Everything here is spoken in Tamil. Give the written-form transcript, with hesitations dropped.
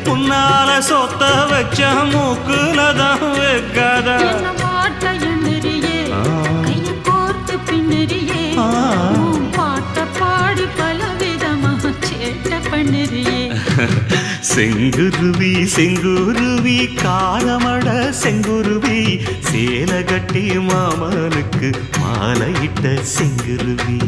முன்னால சொத்த வச்ச மூக்குலதான் வைக்காதா பாட்ட எண்ணறியே கைய கோர்த்து பின்னறியே பாட்ட பாடி பலவிதமாக சேட்ட பண்ணறியே செங்குருவி செங்குருவி காரமட செங்குருவி சேல கட்டி மாமனுக்கு மாலையிட்ட செங்குருவி